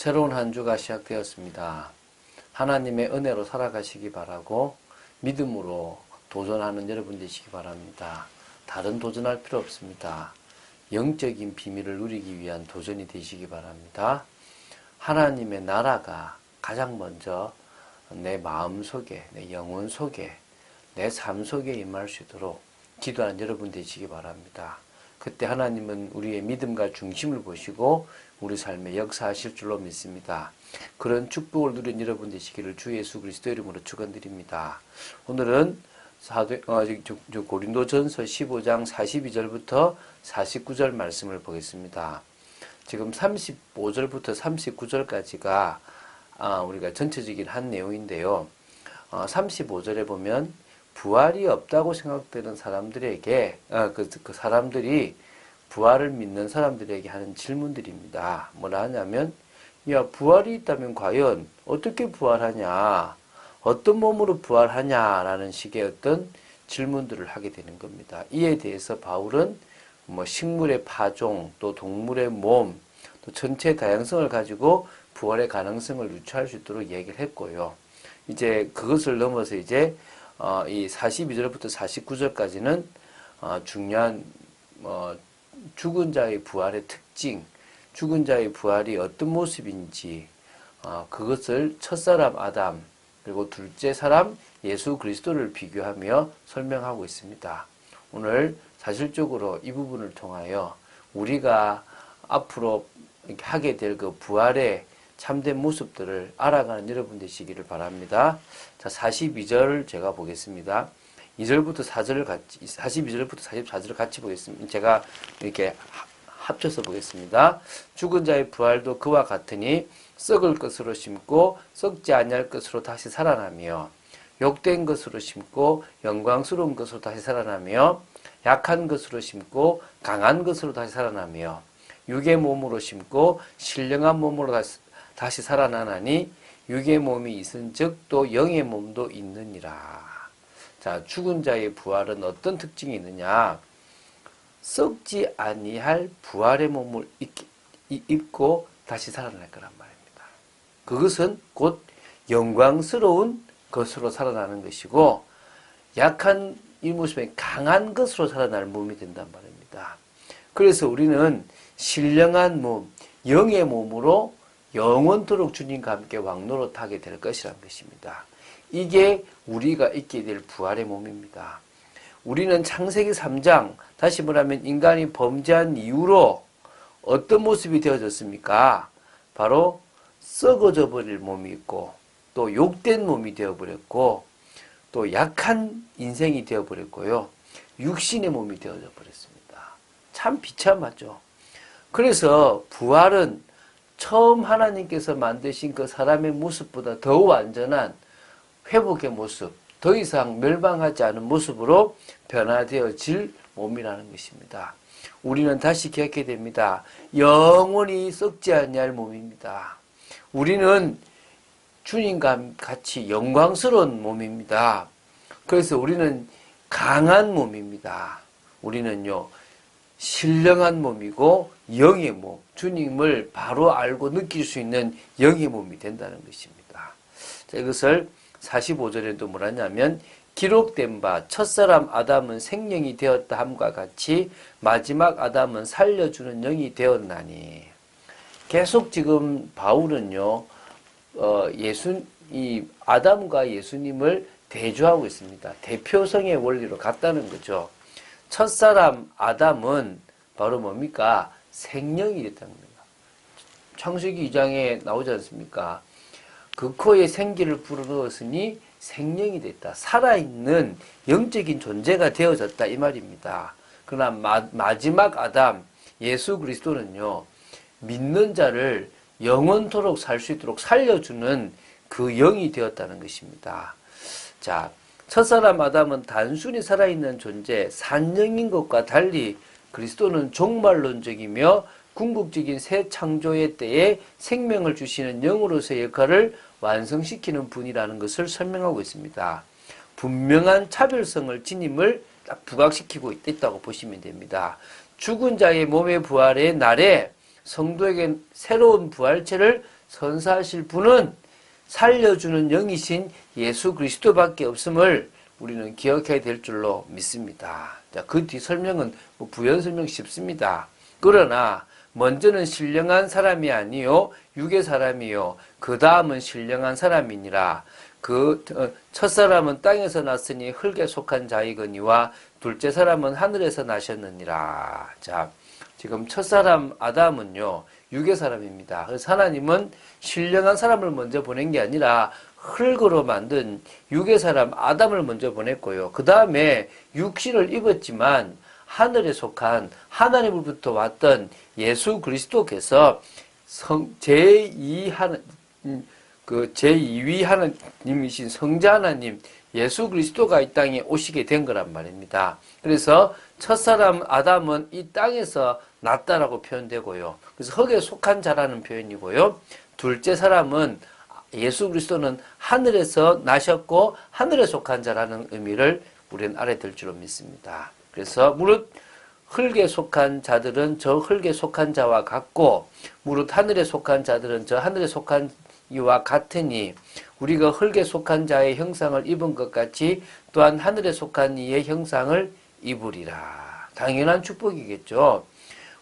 새로운 한 주가 시작되었습니다. 하나님의 은혜로 살아가시기 바라고 믿음으로 도전하는 여러분 되시기 바랍니다. 다른 도전할 필요 없습니다. 영적인 비밀을 누리기 위한 도전이 되시기 바랍니다. 하나님의 나라가 가장 먼저 내 마음 속에, 내 영혼 속에, 내 삶 속에 임할 수 있도록 기도하는 여러분 되시기 바랍니다. 그때 하나님은 우리의 믿음과 중심을 보시고 우리 삶에 역사하실 줄로 믿습니다. 그런 축복을 누린 여러분 되시기를 주 예수 그리스도 이름으로 축원드립니다. 오늘은 고린도전서 15장 42절부터 49절 말씀을 보겠습니다. 지금 35절부터 39절까지가 우리가 전체적인 한 내용인데요. 35절에 보면 부활이 없다고 생각되는 사람들에게 그 사람들이 부활을 믿는 사람들에게 하는 질문들입니다. 뭐라 하냐면 야, 부활이 있다면 과연 어떻게 부활하냐, 어떤 몸으로 부활하냐라는 식의 어떤 질문들을 하게 되는 겁니다. 이에 대해서 바울은 식물의 파종, 또 동물의 몸, 또 전체 다양성을 가지고 부활의 가능성을 유추할 수 있도록 얘기를 했고요. 이제 그것을 넘어서 이제 이 42절부터 49절까지는 중요한 죽은 자의 부활의 특징, 죽은 자의 부활이 어떤 모습인지 그것을 첫사람 아담 그리고 둘째 사람 예수 그리스도를 비교하며 설명하고 있습니다. 오늘 사실적으로 이 부분을 통하여 우리가 앞으로 하게 될 그 부활의 참된 모습들을 알아가는 여러분 되시기를 바랍니다. 자, 42절 제가 보겠습니다. 2절부터 4절을 같이, 42절부터 44절을 같이 보겠습니다. 제가 이렇게 합쳐서 보겠습니다. 죽은 자의 부활도 그와 같으니 썩을 것으로 심고 썩지 아니할 것으로 다시 살아나며 욕된 것으로 심고 영광스러운 것으로 다시 살아나며 약한 것으로 심고 강한 것으로 다시 살아나며 육의 몸으로 심고 신령한 몸으로 다시 살아나나니 육의 몸이 있은즉 또 영의 몸도 있느니라. 자, 죽은 자의 부활은 어떤 특징이 있느냐? 썩지 아니할 부활의 몸을 입고 다시 살아날 거란 말입니다. 그것은 곧 영광스러운 것으로 살아나는 것이고 약한 이 모습에 강한 것으로 살아날 몸이 된단 말입니다. 그래서 우리는 신령한 몸, 영의 몸으로 영원토록 주님과 함께 왕노릇하게 될 것이란 것입니다. 이게 우리가 있게 될 부활의 몸입니다. 우리는 창세기 3장, 다시 말하면 인간이 범죄한 이후로 어떤 모습이 되어졌습니까? 바로 썩어져 버릴 몸이 있고 또 욕된 몸이 되어버렸고 또 약한 인생이 되어버렸고요. 육신의 몸이 되어져 버렸습니다. 참 비참하죠. 그래서 부활은 처음 하나님께서 만드신 그 사람의 모습보다 더 완전한 회복의 모습, 더 이상 멸망하지 않은 모습으로 변화되어질 몸이라는 것입니다. 우리는 다시 기억해야 됩니다. 영원히 썩지 아니할 몸입니다. 우리는 주님과 같이 영광스러운 몸입니다. 그래서 우리는 강한 몸입니다. 우리는요, 신령한 몸이고 영의 몸, 주님을 바로 알고 느낄 수 있는 영의 몸이 된다는 것입니다. 자, 이것을 45절에도 뭐라냐면 기록된 바 첫사람 아담은 생명이 되었다 함과 같이 마지막 아담은 살려주는 영이 되었나니. 계속 지금 바울은요, 이 아담과 예수님을 대조하고 있습니다. 대표성의 원리로 같다는 거죠. 첫사람 아담은 바로 뭡니까? 생명이 됐다는 겁니다. 창세기 2장에 나오지 않습니까? 그 코에 생기를 불어넣었으니 생명이 됐다. 살아있는 영적인 존재가 되어졌다 이 말입니다. 그러나 마지막 아담 예수 그리스도는요, 믿는 자를 영원토록 살 수 있도록 살려주는 그 영이 되었다는 것입니다. 자, 첫사람 아담은 단순히 살아있는 존재, 산영인 것과 달리 그리스도는 종말론적이며 궁극적인 새 창조의 때에 생명을 주시는 영으로서의 역할을 완성시키는 분이라는 것을 설명하고 있습니다. 분명한 차별성을 지님을 딱 부각시키고 있다고 보시면 됩니다. 죽은 자의 몸의 부활의 날에 성도에게 새로운 부활체를 선사하실 분은 살려주는 영이신 예수 그리스도밖에 없음을 우리는 기억해야 될 줄로 믿습니다. 자, 그 뒤 설명은 부연 설명 쉽습니다. 그러나 먼저는 신령한 사람이 아니요 육의 사람이요 그 다음은 신령한 사람이니라. 그 첫사람은 땅에서 났으니 흙에 속한 자이거니와 둘째 사람은 하늘에서 나셨느니라. 자, 지금 첫사람 아담은요 육의 사람입니다. 그래서 하나님은 신령한 사람을 먼저 보낸 게 아니라 흙으로 만든 육의 사람 아담을 먼저 보냈고요. 그 다음에 육신을 입었지만 하늘에 속한 하나님으로부터 왔던 예수 그리스도께서 제2위 하나님이신 성자 하나님 예수 그리스도가 이 땅에 오시게 된 거란 말입니다. 그래서 첫사람 아담은 이 땅에서 났다라고 표현되고요. 그래서 흙에 속한 자라는 표현이고요. 둘째 사람은 예수 그리스도는 하늘에서 나셨고 하늘에 속한 자라는 의미를 우리는 알아야 될 줄로 믿습니다. 그래서 무릇 흙에 속한 자들은 저 흙에 속한 자와 같고 무릇 하늘에 속한 자들은 저 하늘에 속한 이와 같으니 우리가 흙에 속한 자의 형상을 입은 것 같이 또한 하늘에 속한 이의 형상을 입으리라. 당연한 축복이겠죠.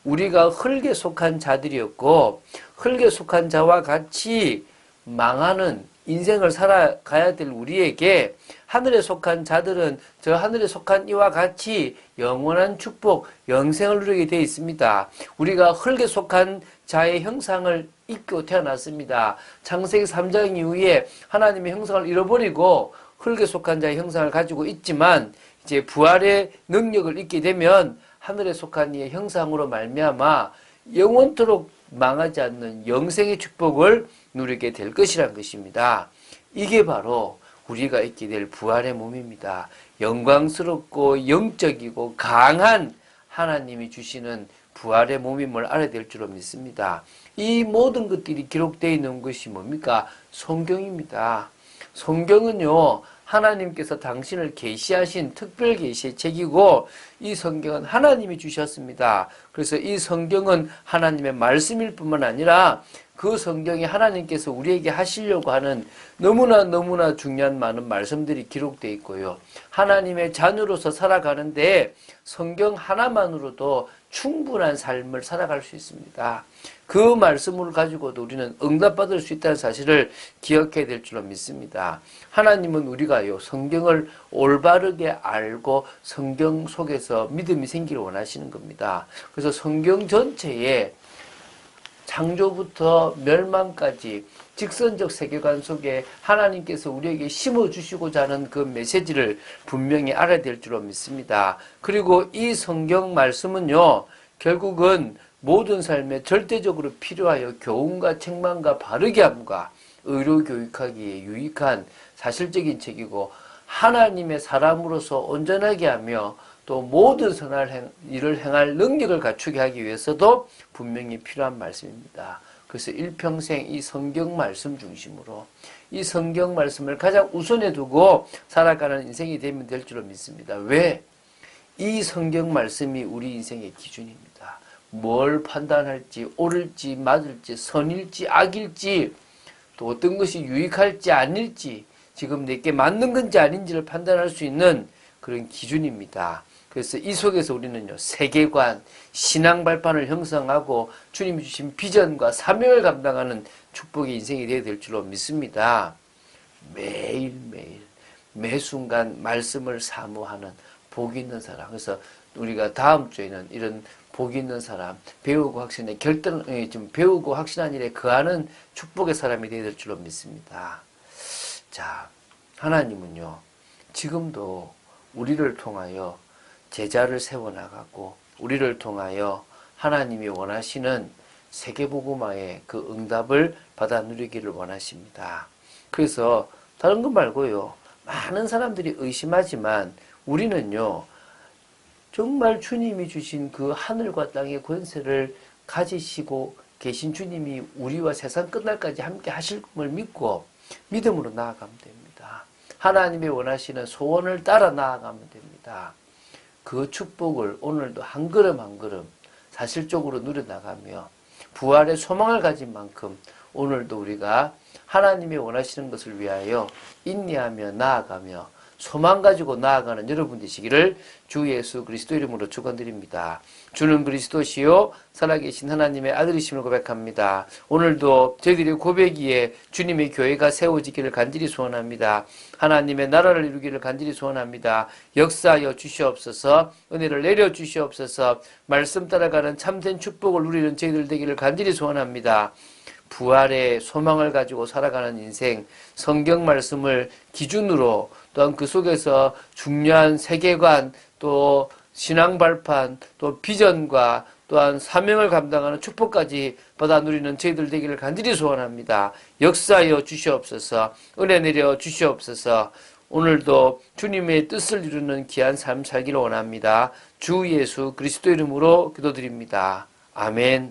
우리가 흙에 속한 자들이었고 흙에 속한 자와 같이 망하는 인생을 살아가야 될 우리에게 하늘에 속한 자들은 저 하늘에 속한 이와 같이 영원한 축복, 영생을 누리게 되어 있습니다. 우리가 흙에 속한 자의 형상을 입고 태어났습니다. 창세기 3장 이후에 하나님의 형상을 잃어버리고 흙에 속한 자의 형상을 가지고 있지만 이제 부활의 능력을 잊게 되면 하늘에 속한 이의 형상으로 말미암아 영원토록 망하지 않는 영생의 축복을 누리게 될 것이란 것입니다. 이게 바로 우리가 있게 될 부활의 몸입니다. 영광스럽고 영적이고 강한 하나님이 주시는 부활의 몸임을 알아야 될 줄로 믿습니다. 이 모든 것들이 기록되어 있는 것이 뭡니까? 성경입니다. 성경은요, 하나님께서 당신을 계시하신 특별 계시의 책이고 이 성경은 하나님이 주셨습니다. 그래서 이 성경은 하나님의 말씀일 뿐만 아니라 그 성경에 하나님께서 우리에게 하시려고 하는 너무나 중요한 많은 말씀들이 기록되어 있고요. 하나님의 자녀로서 살아가는데 성경 하나만으로도 충분한 삶을 살아갈 수 있습니다. 그 말씀을 가지고도 우리는 응답받을 수 있다는 사실을 기억해야 될 줄로 믿습니다. 하나님은 우리가요, 성경을 올바르게 알고 성경 속에서 믿음이 생기를 원하시는 겁니다. 그래서 성경 전체에 창조부터 멸망까지 직선적 세계관 속에 하나님께서 우리에게 심어주시고자 하는 그 메시지를 분명히 알아야 될 줄로 믿습니다. 그리고 이 성경 말씀은요, 결국은 모든 삶에 절대적으로 필요하여 교훈과 책망과 바르게 함과 의로 교육하기에 유익한 사실적인 책이고 하나님의 사람으로서 온전하게 하며 또 모든 선한 일을 행할 능력을 갖추게 하기 위해서도 분명히 필요한 말씀입니다. 그래서 일평생 이 성경 말씀 중심으로 이 성경 말씀을 가장 우선에 두고 살아가는 인생이 되면 될 줄로 믿습니다. 왜? 이 성경 말씀이 우리 인생의 기준입니다. 뭘 판단할지, 옳을지, 맞을지, 선일지, 악일지, 또 어떤 것이 유익할지, 아닐지, 지금 내게 맞는 건지 아닌지를 판단할 수 있는 그런 기준입니다. 그래서 이 속에서 우리는요, 세계관, 신앙 발판을 형성하고 주님이 주신 비전과 사명을 감당하는 축복의 인생이 되어야 될 줄로 믿습니다. 매일매일, 매 순간 말씀을 사모하는 복 있는 사람. 그래서 우리가 다음 주에는 이런 복 있는 사람, 배우고 확신에 좀 배우고 확신한 일에 거하는 축복의 사람이 되어야 될 줄로 믿습니다. 자, 하나님은요, 지금도 우리를 통하여 제자를 세워나가고 우리를 통하여 하나님이 원하시는 세계복음화의 그 응답을 받아 누리기를 원하십니다. 그래서 다른 것 말고요, 많은 사람들이 의심하지만 우리는요, 정말 주님이 주신 그 하늘과 땅의 권세를 가지시고 계신 주님이 우리와 세상 끝날까지 함께 하실 걸 믿고 믿음으로 나아가면 됩니다. 하나님이 원하시는 소원을 따라 나아가면 됩니다. 그 축복을 오늘도 한 걸음 한 걸음 사실적으로 누려나가며 부활의 소망을 가진 만큼 오늘도 우리가 하나님이 원하시는 것을 위하여 인내하며 나아가며 소망 가지고 나아가는 여러분 되시기를 주 예수 그리스도 이름으로 축원드립니다. 주는 그리스도시요 살아계신 하나님의 아들이심을 고백합니다. 오늘도 저희들의 고백이에 주님의 교회가 세워지기를 간절히 소원합니다. 하나님의 나라를 이루기를 간절히 소원합니다. 역사하여 주시옵소서. 은혜를 내려 주시옵소서. 말씀 따라가는 참된 축복을 누리는 저희들 되기를 간절히 소원합니다. 부활의 소망을 가지고 살아가는 인생, 성경 말씀을 기준으로 또한 그 속에서 중요한 세계관, 또 신앙 발판, 또 비전과 또한 사명을 감당하는 축복까지 받아 누리는 저희들 되기를 간절히 소원합니다. 역사하여 주시옵소서. 은혜 내려 주시옵소서. 오늘도 주님의 뜻을 이루는 귀한 삶 살기를 원합니다. 주 예수 그리스도 이름으로 기도드립니다. 아멘.